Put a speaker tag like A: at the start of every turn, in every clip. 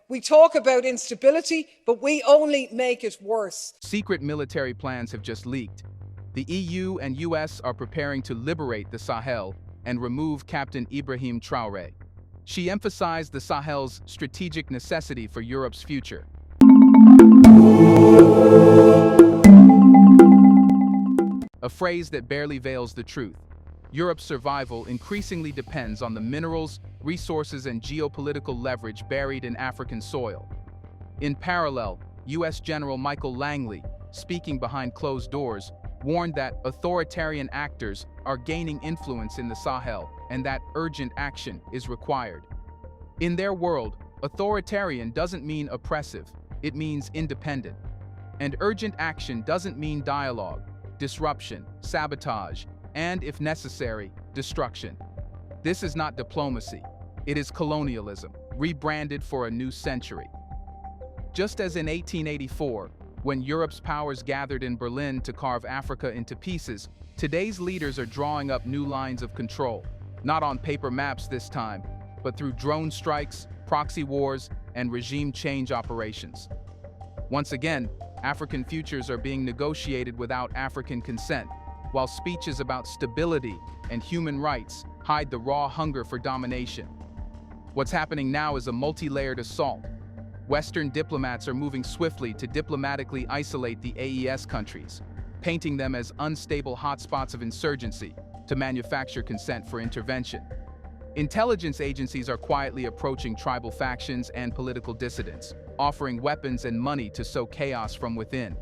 A: We talk about instability, but we only make it worse.
B: Secret military plans have just leaked. The EU and US are preparing to liberate the Sahel and remove Captain Ibrahim Traoré. She emphasized the Sahel's strategic necessity for Europe's future. A phrase that barely veils the truth. Europe's survival increasingly depends on the minerals, resources, and geopolitical leverage buried in African soil. In parallel, US General Michael Langley, speaking behind closed doors, warned that authoritarian actors are gaining influence in the Sahel and that urgent action is required. In their world, authoritarian doesn't mean oppressive, it means independent. And urgent action doesn't mean dialogue, disruption, sabotage, and, if necessary, destruction. This is not diplomacy. It is colonialism, rebranded for a new century. Just as in 1884, when Europe's powers gathered in Berlin to carve Africa into pieces, today's leaders are drawing up new lines of control, not on paper maps this time, but through drone strikes, proxy wars, and regime change operations. Once again, African futures are being negotiated without African consent, while speeches about stability and human rights hide the raw hunger for domination. What's happening now is a multi-layered assault. Western diplomats are moving swiftly to diplomatically isolate the AES countries, painting them as unstable hotspots of insurgency to manufacture consent for intervention. Intelligence agencies are quietly approaching tribal factions and political dissidents, offering weapons and money to sow chaos from within.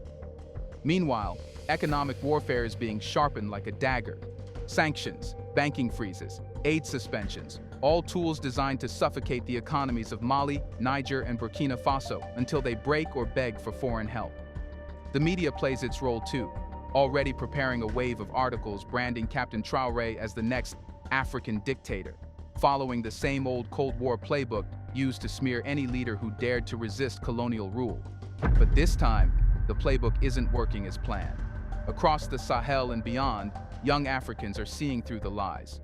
B: Meanwhile, economic warfare is being sharpened like a dagger. Sanctions, banking freezes, aid suspensions, all tools designed to suffocate the economies of Mali, Niger, and Burkina Faso until they break or beg for foreign help. The media plays its role too, already preparing a wave of articles branding Captain Traoré as the next African dictator, following the same old Cold War playbook used to smear any leader who dared to resist colonial rule. But this time, the playbook isn't working as planned. Across the Sahel and beyond, young Africans are seeing through the lies.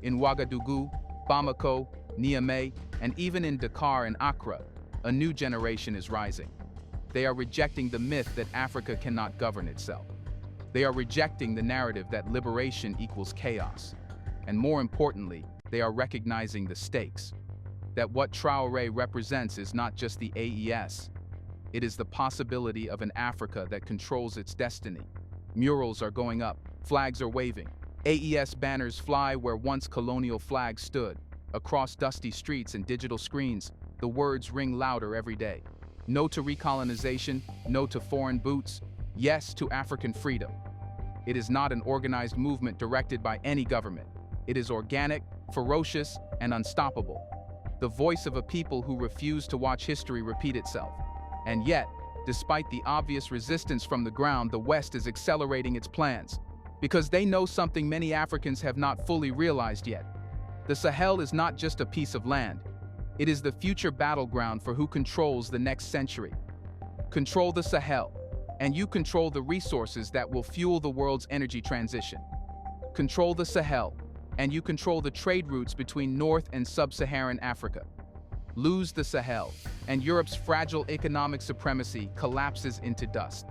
B: In Ouagadougou, Bamako, Niamey, and even in Dakar and Accra, a new generation is rising. They are rejecting the myth that Africa cannot govern itself. They are rejecting the narrative that liberation equals chaos. And more importantly, they are recognizing the stakes. That what Traoré represents is not just the AES. It is the possibility of an Africa that controls its destiny. Murals are going up, flags are waving. AES banners fly where once colonial flags stood. Across dusty streets and digital screens, the words ring louder every day. No to recolonization, no to foreign boots, yes to African freedom. It is not an organized movement directed by any government. It is organic, ferocious, and unstoppable. The voice of a people who refuse to watch history repeat itself. And yet, despite the obvious resistance from the ground, the West is accelerating its plans. Because they know something many Africans have not fully realized yet. The Sahel is not just a piece of land. It is the future battleground for who controls the next century. Control the Sahel, and you control the resources that will fuel the world's energy transition. Control the Sahel, and you control the trade routes between North and Sub-Saharan Africa. Lose the Sahel, and Europe's fragile economic supremacy collapses into dust.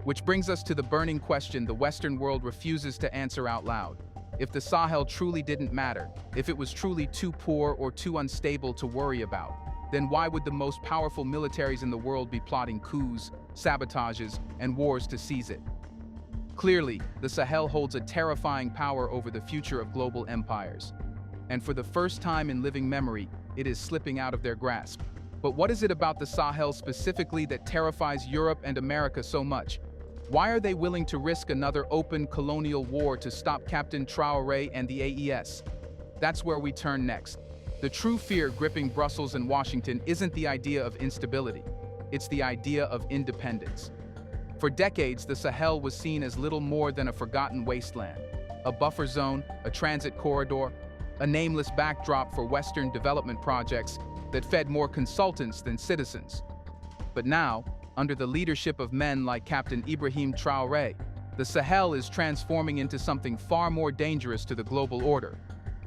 B: Which brings us to the burning question the Western world refuses to answer out loud. If the Sahel truly didn't matter, if it was truly too poor or too unstable to worry about, then why would the most powerful militaries in the world be plotting coups, sabotages, and wars to seize it? Clearly, the Sahel holds a terrifying power over the future of global empires. And for the first time in living memory, it is slipping out of their grasp. But what is it about the Sahel specifically that terrifies Europe and America so much? Why are they willing to risk another open colonial war to stop Captain Traoré and the AES? That's where we turn next. The true fear gripping Brussels and Washington isn't the idea of instability. It's the idea of independence. For decades, the Sahel was seen as little more than a forgotten wasteland, a buffer zone, a transit corridor, a nameless backdrop for Western development projects that fed more consultants than citizens. But now, under the leadership of men like Captain Ibrahim Traoré, the Sahel is transforming into something far more dangerous to the global order,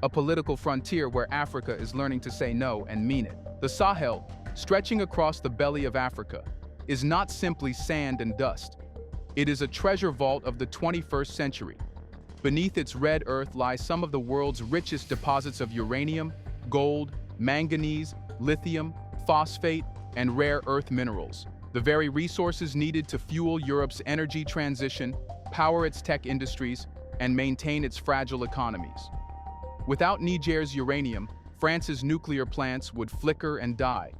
B: a political frontier where Africa is learning to say no and mean it. The Sahel, stretching across the belly of Africa, is not simply sand and dust. It is a treasure vault of the 21st century. Beneath its red earth lie some of the world's richest deposits of uranium, gold, manganese, lithium, phosphate, and rare earth minerals, the very resources needed to fuel Europe's energy transition, power its tech industries, and maintain its fragile economies. Without Niger's uranium, France's nuclear plants would flicker and die.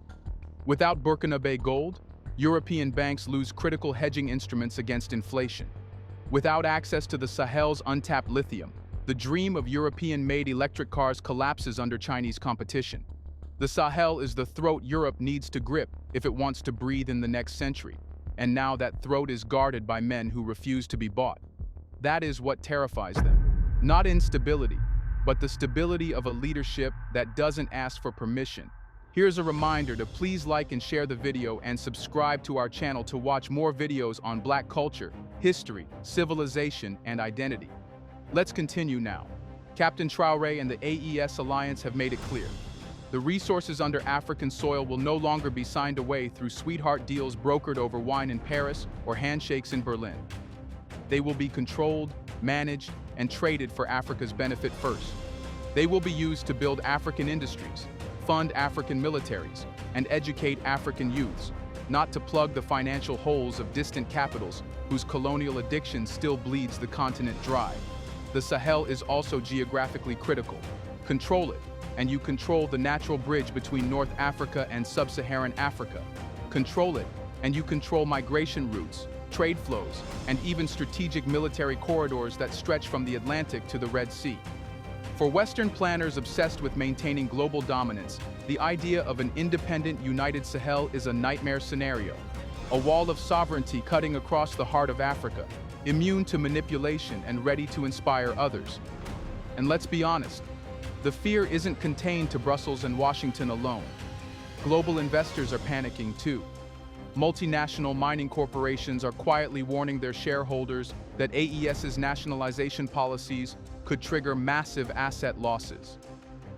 B: Without Burkinabe gold, European banks lose critical hedging instruments against inflation. Without access to the Sahel's untapped lithium, the dream of European-made electric cars collapses under Chinese competition. The Sahel is the throat Europe needs to grip if it wants to breathe in the next century, and now that throat is guarded by men who refuse to be bought. That is what terrifies them. Not instability, but the stability of a leadership that doesn't ask for permission. Here's a reminder to please like and share the video and subscribe to our channel to watch more videos on Black culture, history, civilization, and identity. Let's continue now. Captain Traore and the AES alliance have made it clear. The resources under African soil will no longer be signed away through sweetheart deals brokered over wine in Paris or handshakes in Berlin. They will be controlled, managed, and traded for Africa's benefit first. They will be used to build African industries, fund African militaries, and educate African youths, not to plug the financial holes of distant capitals whose colonial addiction still bleeds the continent dry. The Sahel is also geographically critical. Control it, and you control the natural bridge between North Africa and Sub-Saharan Africa. Control it, and you control migration routes, trade flows, and even strategic military corridors that stretch from the Atlantic to the Red Sea. For Western planners obsessed with maintaining global dominance, the idea of an independent, united Sahel is a nightmare scenario. A wall of sovereignty cutting across the heart of Africa, immune to manipulation and ready to inspire others. And let's be honest, the fear isn't contained to Brussels and Washington alone. Global investors are panicking too. Multinational mining corporations are quietly warning their shareholders that AES's nationalization policies could trigger massive asset losses.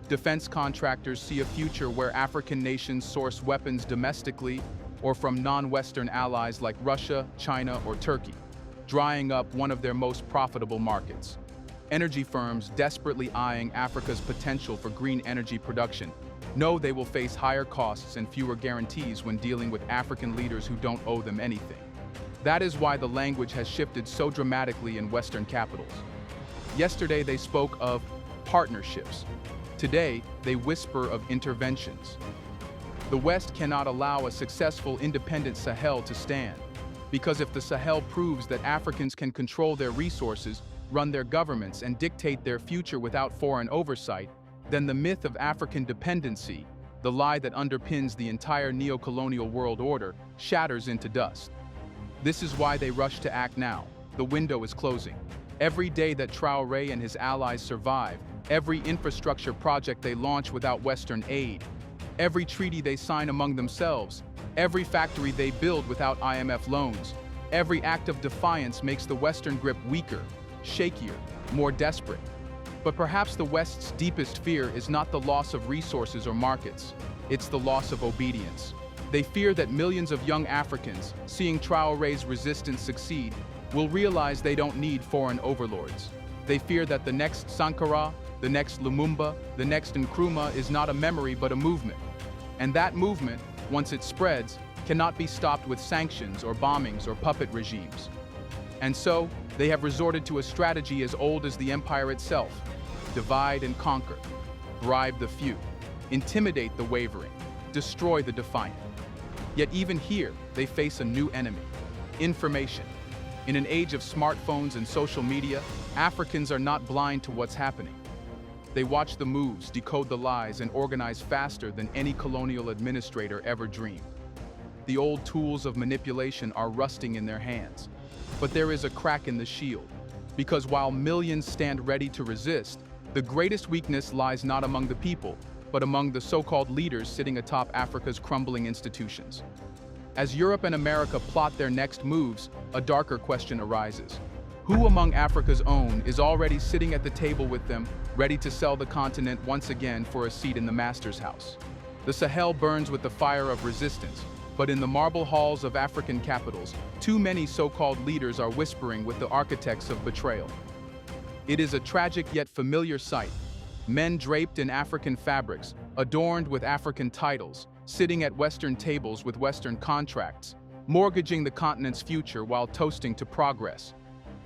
B: Defense contractors see a future where African nations source weapons domestically or from non-Western allies like Russia, China, or Turkey, drying up one of their most profitable markets. Energy firms desperately eyeing Africa's potential for green energy production know they will face higher costs and fewer guarantees when dealing with African leaders who don't owe them anything. That is why the language has shifted so dramatically in Western capitals. Yesterday they spoke of partnerships. Today they whisper of interventions. The West cannot allow a successful independent Sahel to stand, because if the Sahel proves that Africans can control their resources, run their governments, and dictate their future without foreign oversight, then the myth of African dependency, the lie that underpins the entire neo-colonial world order, shatters into dust. This is why they rush to act now. The window is closing. Every day that Traoré and his allies survive, every infrastructure project they launch without Western aid, every treaty they sign among themselves, every factory they build without IMF loans, every act of defiance makes the Western grip weaker, shakier, more desperate. But perhaps the West's deepest fear is not the loss of resources or markets, it's the loss of obedience. They fear that millions of young Africans, seeing Traoré's resistance succeed, will realize they don't need foreign overlords. They fear that the next Sankara, the next Lumumba, the next Nkrumah is not a memory but a movement. And that movement, once it spreads, cannot be stopped with sanctions or bombings or puppet regimes. And so, they have resorted to a strategy as old as the empire itself: divide and conquer, bribe the few, intimidate the wavering, destroy the defiant. Yet even here, they face a new enemy: information. In an age of smartphones and social media, Africans are not blind to what's happening. They watch the moves, decode the lies, and organize faster than any colonial administrator ever dreamed. The old tools of manipulation are rusting in their hands. But there is a crack in the shield, because while millions stand ready to resist, the greatest weakness lies not among the people, but among the so-called leaders sitting atop Africa's crumbling institutions. As Europe and America plot their next moves, a darker question arises. Who among Africa's own is already sitting at the table with them, ready to sell the continent once again for a seat in the master's house? The Sahel burns with the fire of resistance, but in the marble halls of African capitals, too many so-called leaders are whispering with the architects of betrayal. It is a tragic yet familiar sight. Men draped in African fabrics, adorned with African titles, sitting at Western tables with Western contracts, mortgaging the continent's future while toasting to progress.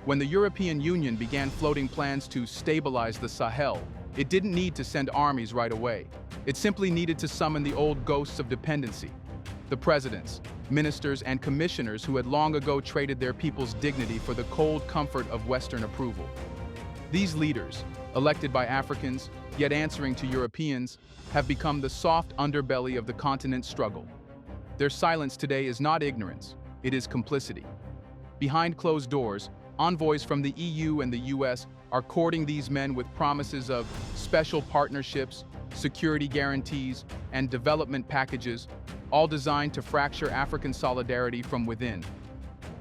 B: When the European Union began floating plans to stabilize the Sahel, it didn't need to send armies right away. It simply needed to summon the old ghosts of dependency. The presidents, ministers, and commissioners who had long ago traded their people's dignity for the cold comfort of Western approval. These leaders, elected by Africans, yet answering to Europeans, have become the soft underbelly of the continent's struggle. Their silence today is not ignorance, it is complicity. Behind closed doors, envoys from the EU and the US are courting these men with promises of special partnerships, security guarantees, and development packages, all designed to fracture African solidarity from within.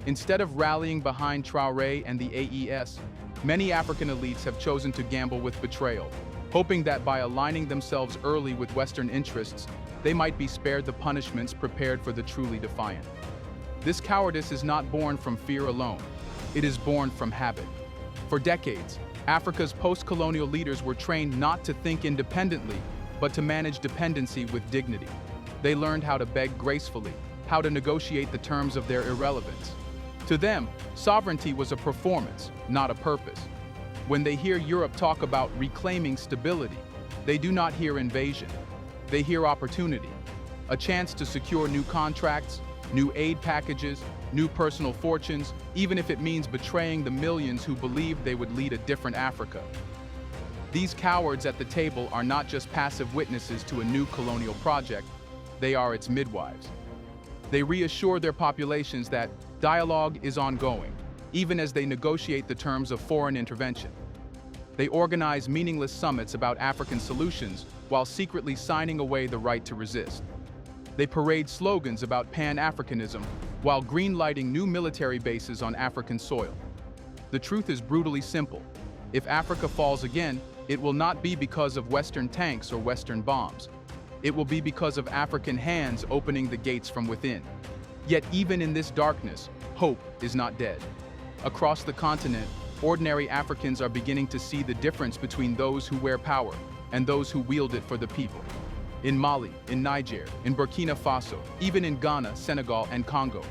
B: Instead of rallying behind Traoré and the AES, many African elites have chosen to gamble with betrayal, hoping that by aligning themselves early with Western interests, they might be spared the punishments prepared for the truly defiant. This cowardice is not born from fear alone. It is born from habit. For decades, Africa's post-colonial leaders were trained not to think independently, but to manage dependency with dignity. They learned how to beg gracefully, how to negotiate the terms of their irrelevance. To them, sovereignty was a performance, not a purpose. When they hear Europe talk about reclaiming stability, they do not hear invasion. They hear opportunity, a chance to secure new contracts, new aid packages, new personal fortunes, even if it means betraying the millions who believed they would lead a different Africa. These cowards at the table are not just passive witnesses to a new colonial project, they are its midwives. They reassure their populations that dialogue is ongoing, even as they negotiate the terms of foreign intervention. They organize meaningless summits about African solutions while secretly signing away the right to resist. They parade slogans about Pan-Africanism while green-lighting new military bases on African soil. The truth is brutally simple. If Africa falls again, it will not be because of Western tanks or Western bombs. It will be because of African hands opening the gates from within. Yet even in this darkness, hope is not dead. Across the continent, ordinary Africans are beginning to see the difference between those who wear power and those who wield it for the people. In Mali, in Niger, in Burkina Faso, even in Ghana, Senegal, and Congo,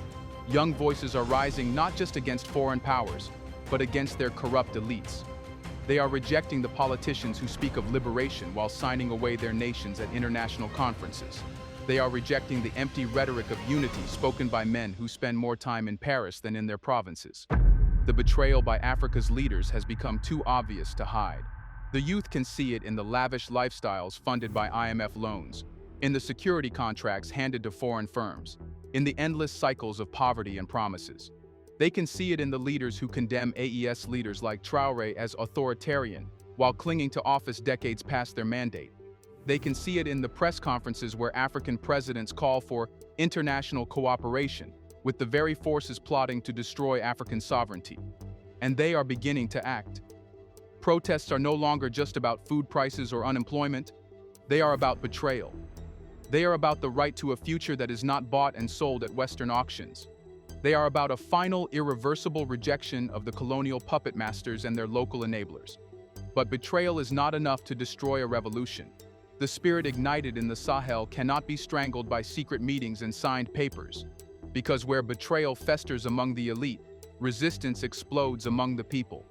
B: young voices are rising not just against foreign powers, but against their corrupt elites. They are rejecting the politicians who speak of liberation while signing away their nations at international conferences. They are rejecting the empty rhetoric of unity spoken by men who spend more time in Paris than in their provinces. The betrayal by Africa's leaders has become too obvious to hide. The youth can see it in the lavish lifestyles funded by IMF loans, in the security contracts handed to foreign firms, in the endless cycles of poverty and promises. They can see it in the leaders who condemn AES leaders like Traoré as authoritarian while clinging to office decades past their mandate. They can see it in the press conferences where African presidents call for international cooperation with the very forces plotting to destroy African sovereignty. And they are beginning to act. Protests are no longer just about food prices or unemployment. They are about betrayal. They are about the right to a future that is not bought and sold at Western auctions. They are about a final, irreversible rejection of the colonial puppet masters and their local enablers. But betrayal is not enough to destroy a revolution. The spirit ignited in the Sahel cannot be strangled by secret meetings and signed papers. Because where betrayal festers among the elite, resistance explodes among the people.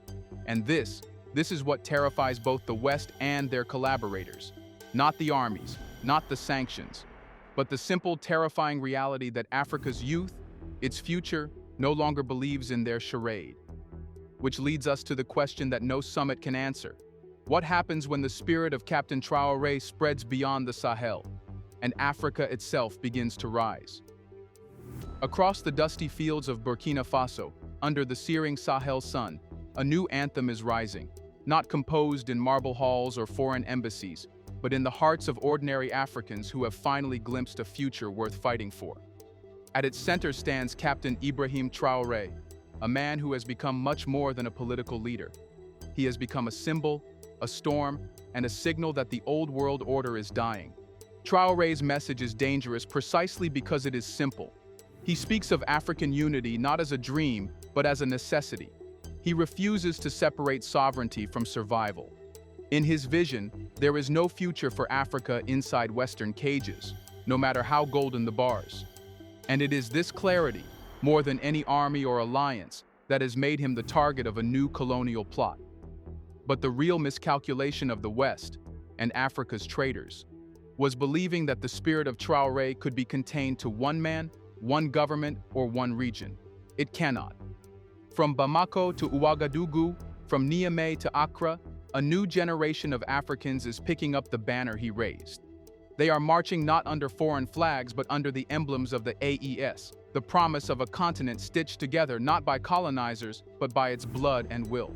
B: And this is what terrifies both the West and their collaborators. Not the armies, not the sanctions, but the simple, terrifying reality that Africa's youth, its future, no longer believes in their charade. Which leads us to the question that no summit can answer. What happens when the spirit of Captain Traoré spreads beyond the Sahel, and Africa itself begins to rise? Across the dusty fields of Burkina Faso, under the searing Sahel sun, a new anthem is rising, not composed in marble halls or foreign embassies, but in the hearts of ordinary Africans who have finally glimpsed a future worth fighting for. At its center stands Captain Ibrahim Traoré, a man who has become much more than a political leader. He has become a symbol, a storm, and a signal that the old world order is dying. Traoré's message is dangerous precisely because it is simple. He speaks of African unity not as a dream, but as a necessity. He refuses to separate sovereignty from survival. In his vision, there is no future for Africa inside Western cages, no matter how golden the bars. And it is this clarity, more than any army or alliance, that has made him the target of a new colonial plot. But the real miscalculation of the West, and Africa's traitors, was believing that the spirit of Traoré could be contained to one man, one government, or one region. It cannot. From Bamako to Ouagadougou, from Niamey to Accra, a new generation of Africans is picking up the banner he raised. They are marching not under foreign flags but under the emblems of the AES, the promise of a continent stitched together not by colonizers but by its blood and will.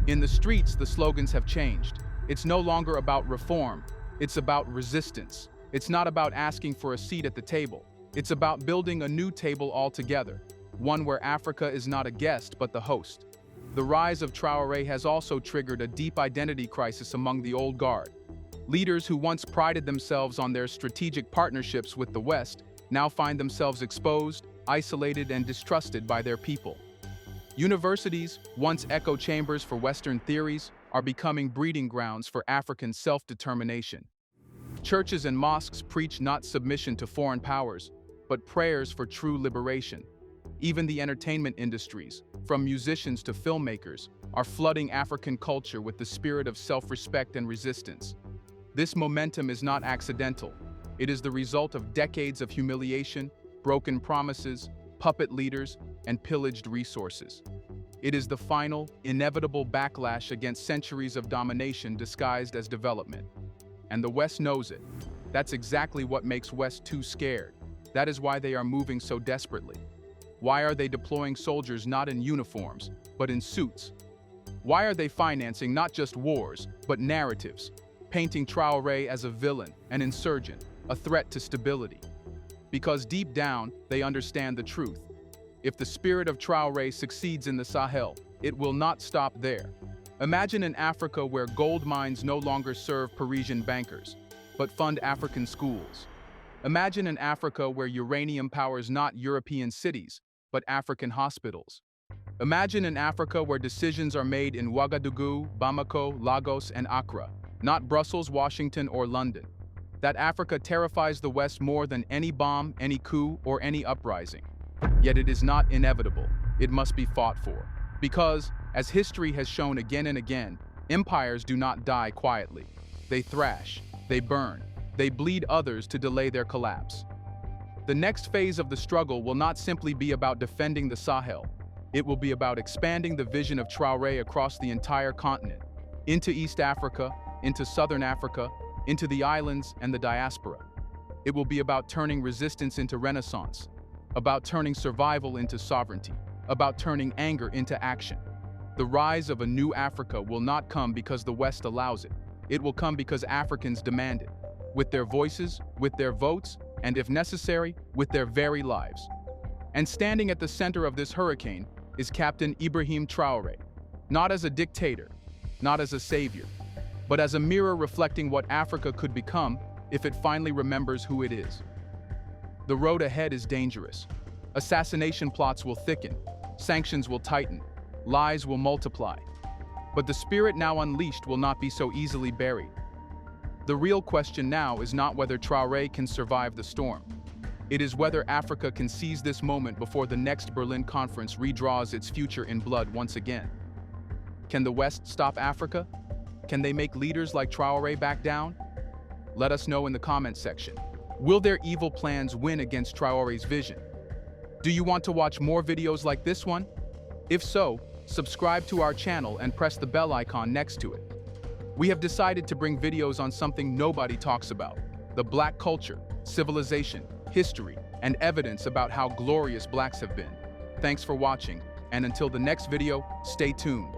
B: In the streets, the slogans have changed. It's no longer about reform, it's about resistance. It's not about asking for a seat at the table. It's about building a new table altogether, one where Africa is not a guest but the host. The rise of Traoré has also triggered a deep identity crisis among the old guard. Leaders who once prided themselves on their strategic partnerships with the West now find themselves exposed, isolated, and distrusted by their people. Universities, once echo chambers for Western theories, are becoming breeding grounds for African self-determination. Churches and mosques preach not submission to foreign powers, but prayers for true liberation. Even the entertainment industries, from musicians to filmmakers, are flooding African culture with the spirit of self-respect and resistance. This momentum is not accidental. It is the result of decades of humiliation, broken promises, puppet leaders, and pillaged resources. It is the final, inevitable backlash against centuries of domination disguised as development. And the West knows it. That's exactly what makes West too scared. That is why they are moving so desperately. Why are they deploying soldiers not in uniforms, but in suits? Why are they financing not just wars, but narratives, painting Traoré as a villain, an insurgent, a threat to stability? Because deep down, they understand the truth. If the spirit of Traoré succeeds in the Sahel, it will not stop there. Imagine an Africa where gold mines no longer serve Parisian bankers, but fund African schools. Imagine an Africa where uranium powers not European cities, but African hospitals. Imagine an Africa where decisions are made in Ouagadougou, Bamako, Lagos, and Accra, not Brussels, Washington, or London. That Africa terrifies the West more than any bomb, any coup, or any uprising. Yet it is not inevitable. It must be fought for. Because, as history has shown again and again, empires do not die quietly. They thrash, they burn, they bleed others to delay their collapse. The next phase of the struggle will not simply be about defending the Sahel. It will be about expanding the vision of Traoré across the entire continent, into East Africa, into Southern Africa, into the islands and the diaspora. It will be about turning resistance into renaissance, about turning survival into sovereignty, about turning anger into action. The rise of a new Africa will not come because the West allows it. It will come because Africans demand it, with their voices, with their votes, and if necessary, with their very lives. And standing at the center of this hurricane is Captain Ibrahim Traoré, not as a dictator, not as a savior, but as a mirror reflecting what Africa could become if it finally remembers who it is. The road ahead is dangerous. Assassination plots will thicken, sanctions will tighten, lies will multiply. But the spirit now unleashed will not be so easily buried. The real question now is not whether Traoré can survive the storm. It is whether Africa can seize this moment before the next Berlin conference redraws its future in blood once again. Can the West stop Africa? Can they make leaders like Traoré back down? Let us know in the comments section. Will their evil plans win against Traoré's vision? Do you want to watch more videos like this one? If so, subscribe to our channel and press the bell icon next to it. We have decided to bring videos on something nobody talks about: the Black culture, civilization, history, and evidence about how glorious Blacks have been. Thanks for watching, and until the next video, stay tuned.